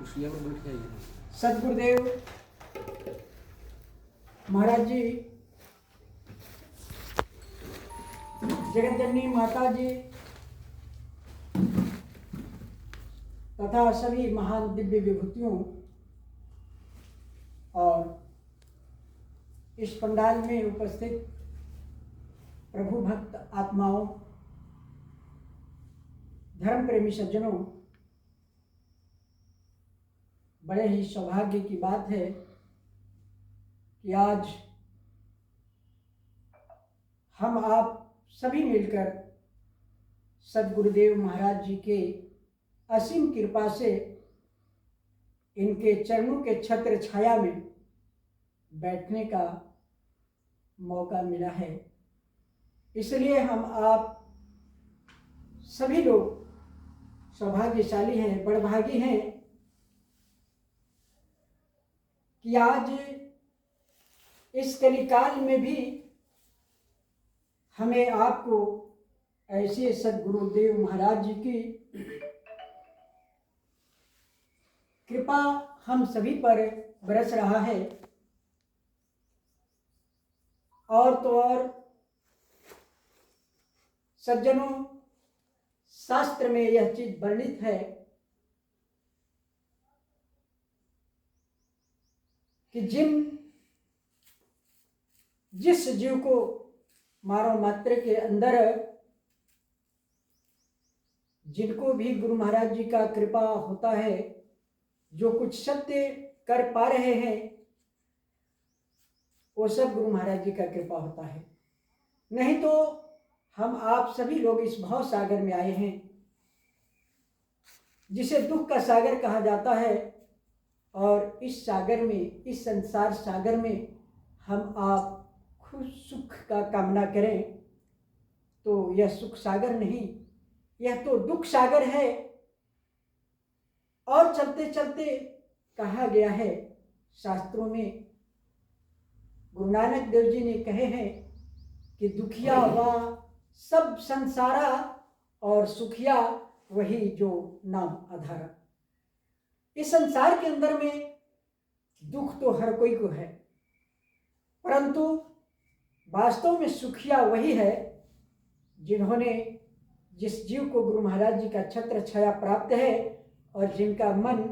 कुर्सियाँ में बैठ जाइए। सदगुरुदेव महाराज जी, जगत जननी माता जी तथा सभी महान दिव्य विभूतियों और इस पंडाल में उपस्थित प्रभु भक्त आत्माओं, धर्म प्रेमी सज्जनों, बड़े ही सौभाग्य की बात है कि आज हम आप सभी मिलकर सदगुरुदेव महाराज जी के असीम कृपा से इनके चरणों के छत्र छाया में बैठने का मौका मिला है। इसलिए हम आप सभी लोग सौभाग्यशाली हैं, बड़भागी हैं कि आज इस कलिकाल में भी हमें आपको ऐसे सदगुरुदेव महाराज जी की कृपा हम सभी पर बरस रहा है। और तो और सज्जनों, शास्त्र में यह चीज वर्णित है कि जिस जीव को मानव मात्र के अंदर जिनको भी गुरु महाराज जी का कृपा होता है, जो कुछ सत्य कर पा रहे हैं, वो सब गुरु महाराज जी का कृपा होता है। नहीं तो हम आप सभी लोग इस भाव सागर में आए हैं जिसे दुख का सागर कहा जाता है। और इस सागर में, इस संसार सागर में हम आप खुद सुख का कामना करें तो यह सुख सागर नहीं, यह तो दुख सागर है। और चलते चलते कहा गया है शास्त्रों में, गुरु नानक देव जी ने कहे हैं कि दुखिया वह सब संसारा और सुखिया वही जो नाम आधारा। इस संसार के अंदर में दुख तो हर कोई को है, परंतु वास्तव में सुखिया वही है जिन्होंने, जिस जीव को गुरु महाराज जी का छत्र छाया प्राप्त है और जिनका मन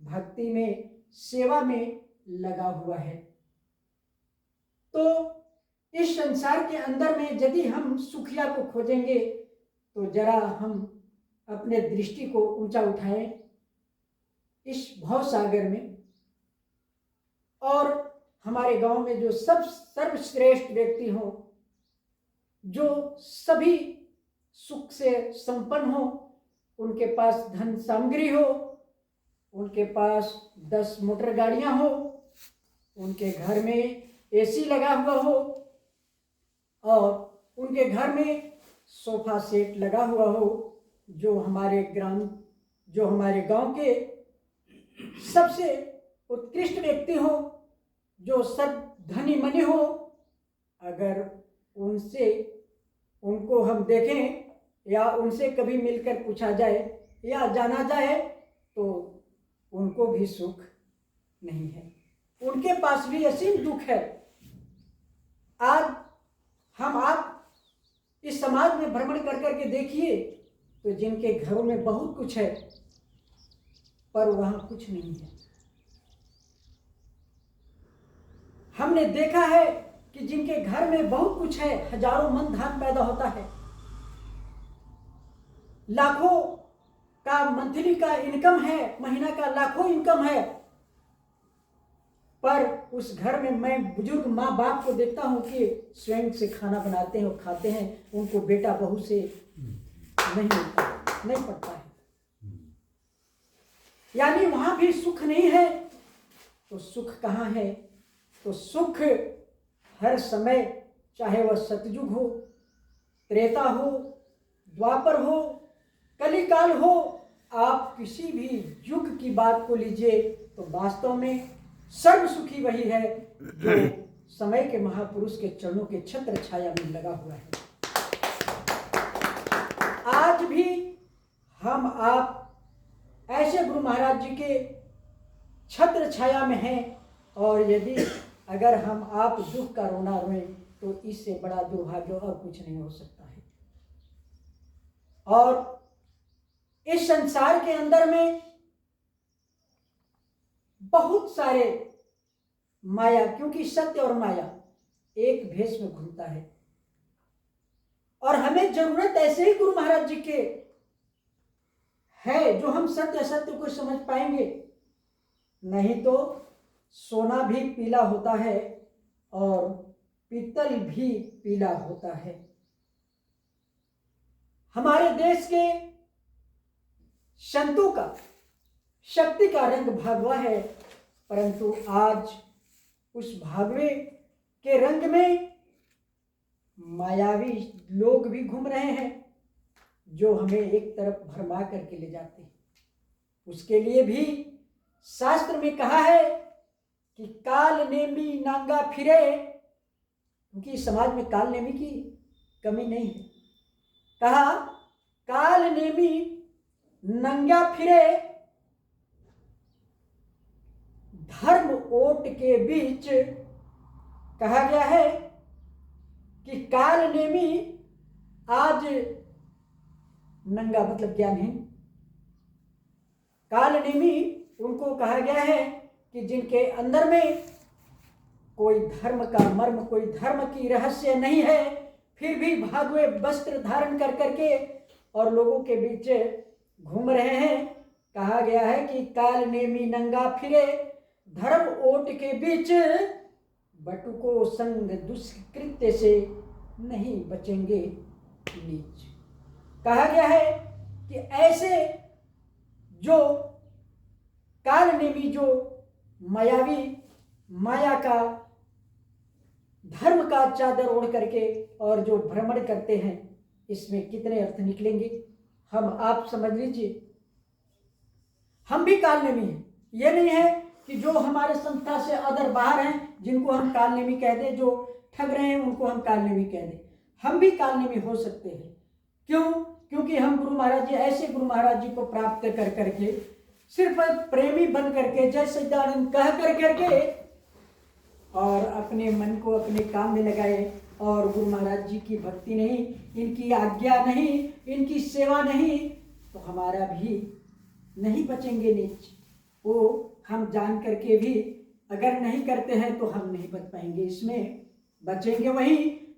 भक्ति में, सेवा में लगा हुआ है। तो इस संसार के अंदर में यदि हम सुखिया को खोजेंगे तो जरा हम अपने दृष्टि को ऊंचा उठाएं इस भव सागर में। और हमारे गांव में जो सब सर्वश्रेष्ठ व्यक्ति हो, जो सभी सुख से संपन्न हो, उनके पास धन सामग्री हो, उनके पास 10 मोटर गाड़ियां हो, उनके घर में एसी लगा हुआ हो और उनके घर में सोफा सेट लगा हुआ हो, जो हमारे गांव के सबसे उत्कृष्ट व्यक्ति हो, जो सब धनी मनी हो, अगर उनको हम देखें या उनसे कभी मिलकर पूछा जाए या जाना जाए तो उनको भी सुख नहीं है, उनके पास भी असीम दुख है। आज हम आप इस समाज में भ्रमण कर करके देखिए तो जिनके घरों में बहुत कुछ है पर वहां कुछ नहीं है। हमने देखा है कि जिनके घर में बहुत कुछ है, हजारों मन धान पैदा होता है, लाखों का मंथली का इनकम है, महीना का लाखों इनकम है, पर उस घर में मैं बुजुर्ग माँ बाप को देखता हूँ कि स्वयं से खाना बनाते हैं और खाते हैं, उनको बेटा बहू से नहीं पड़ता है। यानी वहां भी सुख नहीं है। तो सुख कहाँ है? तो सुख हर समय, चाहे वह सतयुग हो, त्रेता हो, द्वापर हो, कलिकाल हो, आप किसी भी युग की बात को लीजिए तो वास्तव में सर्व सुखी वही है जो समय के महापुरुष के चरणों के छत्र छाया में लगा हुआ है। आज भी हम आप ऐसे गुरु महाराज जी के छत्र छाया में हैं, और यदि अगर हम आप दुख का रोना रोएं तो इससे बड़ा दुर्भाग्य और कुछ नहीं हो सकता है। और इस संसार के अंदर में बहुत सारे माया, क्योंकि सत्य और माया एक भेष में घूमता है, और हमें जरूरत ऐसे ही गुरु महाराज जी के है जो हम सत्य असत्य को समझ पाएंगे। नहीं तो सोना भी पीला होता है और पीतल भी पीला होता है। हमारे देश के संतों का शक्ति का रंग भगवा है, परंतु आज उस भगवे के रंग में मायावी लोग भी घूम रहे हैं, जो हमें एक तरफ भरमा करके ले जाते हैं। उसके लिए भी शास्त्र में कहा है कि काल नेमी नांगा फिरे, क्योंकि समाज में काल नेमी की कमी नहीं है। कहा काल नेमी नंगा फिरे, धर्म ओट के बीच। कहा गया है कि काल नेमी आज नंगा मतलब ज्ञानहीन, काल नेमी उनको कहा गया है कि जिनके अंदर में कोई धर्म का मर्म, कोई धर्म की रहस्य नहीं है, फिर भी भगवे वस्त्र धारण कर करके और लोगों के बीच घूम रहे हैं। कहा गया है कि काल नेमी नंगा फिरे, धर्म ओट के बीच, बटुको संग दुष्कृत्य से नहीं बचेंगे नीच। कहा गया है कि ऐसे जो काल नेमी, जो मायावी, माया का धर्म का चादर ओढ़ करके और जो भ्रमण करते हैं, इसमें कितने अर्थ निकलेंगे हम आप समझ लीजिए। हम भी काल नेमी हैं। ये नहीं है कि जो हमारे संस्था से अदर बाहर हैं जिनको हम काल नेमी कह दें, जो ठग रहे हैं उनको हम काल नेमी कह दें। हम भी काल नेमी हो सकते हैं। क्यों? क्योंकि हम गुरु महाराज जी, ऐसे गुरु महाराज जी को प्राप्त कर करके, सिर्फ प्रेमी बन करके, जय सच्चिदानंद कह कर करके और अपने मन को अपने काम में लगाए, और गुरु महाराज जी की भक्ति नहीं, इनकी आज्ञा नहीं, इनकी सेवा नहीं, तो हमारा भी नहीं बचेंगे नीच। वो हम जान करके भी अगर नहीं करते हैं तो हम नहीं बच पाएंगे, इसमें बचेंगे वही।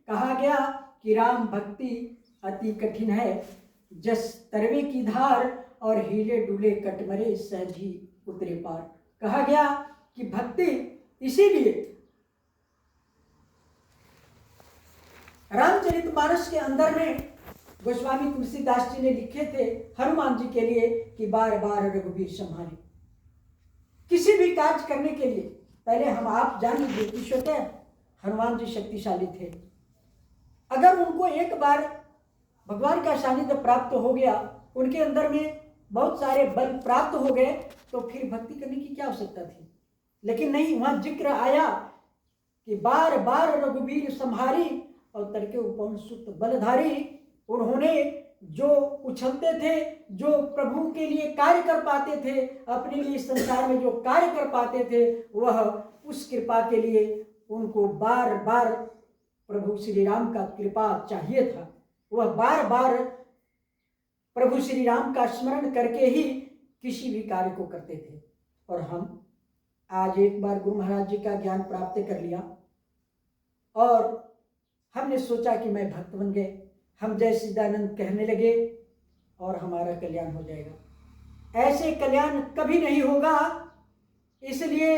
कहा गया कि राम भक्ति अति कठिन है, जस तरवे की धार, और हीले डुले कटमरे सहज ही उतरे पार। कहा गया कि भक्ति, इसीलिए रामचरितमानस के अंदर में गोस्वामी तुलसीदास जी ने लिखे थे हनुमान जी के लिए कि बार बार रघुवीर संहारे। किसी भी कार्य करने के लिए पहले हम आप जान लीजिए, ईश्वर हनुमान जी शक्तिशाली थे। अगर उनको एक बार भगवान का सानिध्य प्राप्त हो गया, उनके अंदर में बहुत सारे बल प्राप्त हो गए, तो फिर भक्ति करने की क्या आवश्यकता थी। लेकिन नहीं, वहां जिक्र आया कि बार बार रघुवीर संहारी और तड़के उपवन सुत बलधारी। उन्होंने जो उछलते थे, जो प्रभु के लिए कार्य कर पाते थे, अपने लिए संसार में जो कार्य कर पाते थे, वह उस कृपा के लिए उनको बार बार प्रभु श्री राम का कृपा चाहिए था। वह बार बार प्रभु श्री राम का स्मरण करके ही किसी भी कार्य को करते थे। और हम आज एक बार गुरु महाराज जी का ज्ञान प्राप्त कर लिया और हमने सोचा कि मैं भक्त बन गए, हम जय सच्चिदानंद कहने लगे और हमारा कल्याण हो जाएगा। ऐसे कल्याण कभी नहीं होगा। इसलिए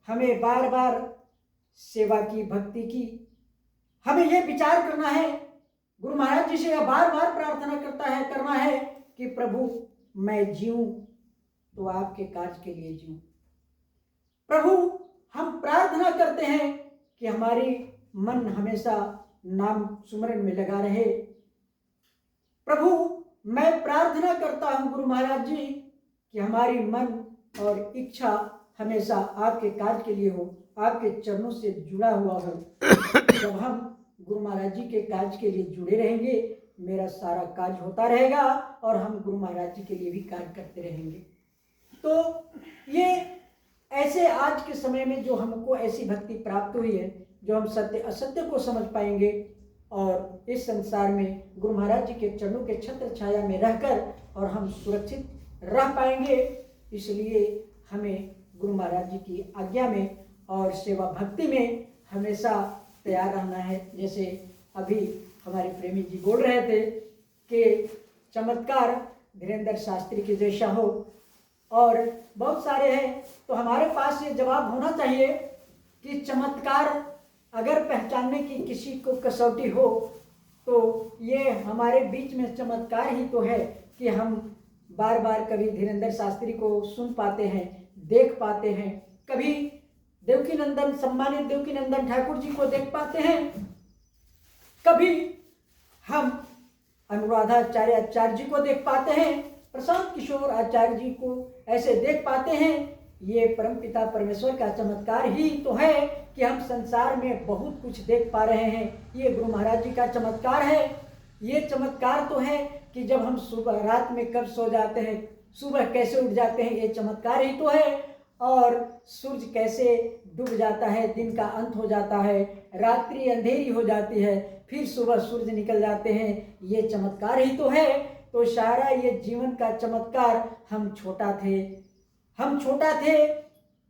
हमें बार बार सेवा की, भक्ति की, हमें यह विचार करना है, गुरु महाराज जी से बार बार प्रार्थना करना है कि प्रभु मैं जीऊं तो आपके कार्य के लिए जीऊं। प्रभु हम प्रार्थना करते हैं कि हमारी मन हमेशा नाम सुमरन में लगा रहे। प्रभु मैं प्रार्थना करता हूं गुरु महाराज जी कि हमारी मन और इच्छा हमेशा आपके कार्य के लिए हो, आपके चरणों से जुड़ा हुआ हो। जब हम गुरु महाराज जी के कार्य के लिए जुड़े रहेंगे, मेरा सारा कार्य होता रहेगा और हम गुरु महाराज जी के लिए भी कार्य करते रहेंगे। तो ये कैसे आज के समय में जो हमको ऐसी भक्ति प्राप्त हुई है जो हम सत्य असत्य को समझ पाएंगे और इस संसार में गुरु महाराज जी के चरणों के छत्र छाया में रहकर और हम सुरक्षित रह पाएंगे। इसलिए हमें गुरु महाराज जी की आज्ञा में और सेवा भक्ति में हमेशा तैयार रहना है। जैसे अभी हमारे प्रेमी जी बोल रहे थे कि चमत्कार धीरेन्द्र शास्त्री के जैसा हो, और बहुत सारे हैं, तो हमारे पास ये जवाब होना चाहिए कि चमत्कार अगर पहचानने की किसी को कसौटी हो तो ये हमारे बीच में चमत्कार ही तो है कि हम बार बार कभी धीरेन्द्र शास्त्री को सुन पाते हैं, देख पाते हैं, कभी देवकीनंदन सम्मानित देवकीनंदन ठाकुर जी को देख पाते हैं, कभी हम अनुराधाचार्य आचार्य जी को देख पाते हैं, प्रशांत किशोर आचार्य जी को ऐसे देख पाते हैं। ये परमपिता परमेश्वर का चमत्कार ही तो है कि हम संसार में बहुत कुछ देख पा रहे हैं। ये गुरु महाराज जी का चमत्कार है। ये चमत्कार तो है कि जब हम सुबह रात में कब सो जाते हैं, सुबह कैसे उठ जाते हैं, ये चमत्कार ही तो है। और सूरज कैसे डूब जाता है, दिन का अंत हो जाता है, रात्रि अंधेरी हो जाती है, फिर सुबह सूरज निकल जाते हैं, ये चमत्कार ही तो है। तो सारा ये जीवन का चमत्कार, हम छोटा थे,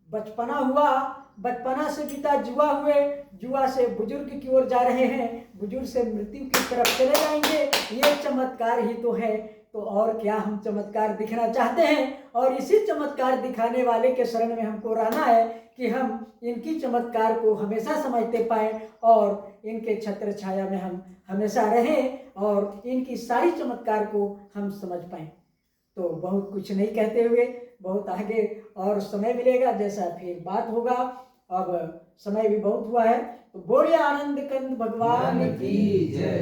बचपना हुआ, बचपना से पिता जुआ हुए, जुआ से बुजुर्ग की ओर जा रहे हैं, बुजुर्ग से मृत्यु की तरफ चले जाएंगे, ये चमत्कार ही तो है। तो और क्या हम चमत्कार दिखना चाहते हैं, और इसी चमत्कार दिखाने वाले के शरण में हमको रहना है कि हम इनकी चमत्कार को हमेशा समझते पाएं और इनके छत्र छाया में हम हमेशा रहें और इनकी सारी चमत्कार को हम समझ पाएं। तो बहुत कुछ नहीं कहते हुए, बहुत आगे और समय मिलेगा, जैसा फिर बात होगा। अब समय भी बहुत हुआ है, तो बोलिए आनंद कंद भगवान की जय।